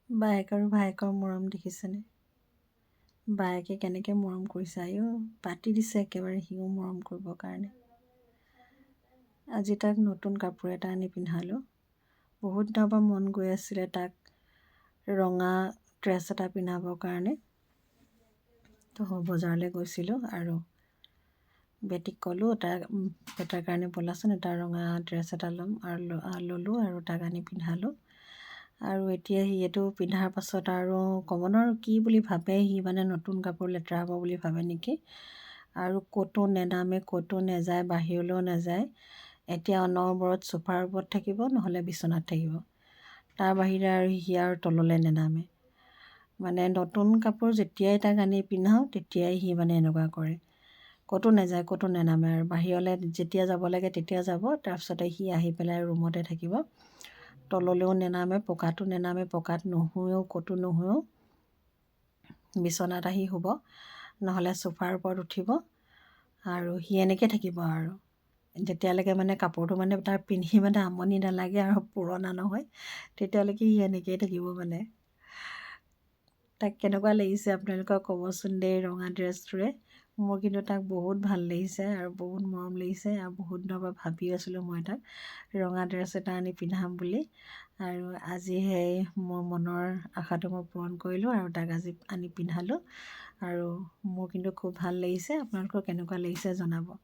বায়েক আৰু ভায়েকৰ মৰম দেখিছেনে? বায়েকে কেনেকৈ মৰম কৰিছে, আইও পাতি দিছে একেবাৰে সিও মৰম কৰিবৰ কাৰণে। আজি তাক নতুন কাপোৰ এটা আনি পিন্ধালোঁ। বহুত দিনৰ পৰা মন গৈ আছিলে তাক ৰঙা ড্ৰেছ এটা পিন্ধাবৰ কাৰণে। তো বজাৰলৈ গৈছিলোঁ আৰু বেটিক ক'লোঁ তাৰ কাৰণে ব'লাচোন এটা ৰঙা ড্ৰেছ এটা ল'ম আৰু ল'লোঁ আৰু তাক আনি পিন্ধালোঁ। আৰু এতিয়া সি এইটো পিন্ধাৰ পাছত আৰু ক'ব নোৱাৰোঁ কি বুলি ভাবে, সি মানে নতুন কাপোৰ লেতেৰা হ'ব বুলি ভাবে নেকি। আৰু ক'তো নেনামে, ক'তো নেযায়, বাহিৰলৈও নেযায়। এতিয়া অনবৰত চোফাৰ ওপৰত থাকিব, নহ'লে বিচনাত থাকিব। তাৰ বাহিৰে আৰু সি আৰু তললৈ নেনামে। মানে নতুন কাপোৰ যেতিয়াই তাক আনি পিন্ধাওঁ তেতিয়াই সি মানে এনেকুৱা কৰে। ক'তো নাযায়, ক'তো নেনামে আৰু বাহিৰলৈ যেতিয়া যাব লাগে তেতিয়া যাব, তাৰপিছতে সি আহি পেলাই ৰুমতে থাকিব। তললৈও নেনামে, পকাতো নেনামে, পকাত নুশুৱেও, ক'তো নুশুৱেও। বিচনাত আহি শুব, নহ'লে চোফাৰ ওপৰত উঠিব আৰু সি এনেকৈ থাকিব আৰু যেতিয়ালৈকে মানে কাপোৰটো মানে তাৰ পিন্ধি মানে আমনি নালাগে আৰু পুৰণা নহয়, তেতিয়ালৈকে সি এনেকৈয়ে থাকিব মানে। তাক কেনেকুৱা লাগিছে আপোনালোকে ক'বচোন দেই ৰঙা ড্ৰেছটোৰে। মোৰ কিন্তু তাক বহুত ভাল লাগিছে আৰু বহুত মৰম লাগিছে আৰু বহুত দিনৰ পৰা ভাবি আছিলোঁ মই তাক ৰঙা ড্ৰেছ এটা আনি পিন্ধাম বুলি। আৰু আজি সেই মোৰ মনৰ আশাটো মই পূৰণ কৰিলোঁ আৰু তাক আজি আনি পিন্ধালোঁ। আৰু মোৰ কিন্তু খুব ভাল লাগিছে। আপোনালোকৰ কেনেকুৱা লাগিছে জনাব।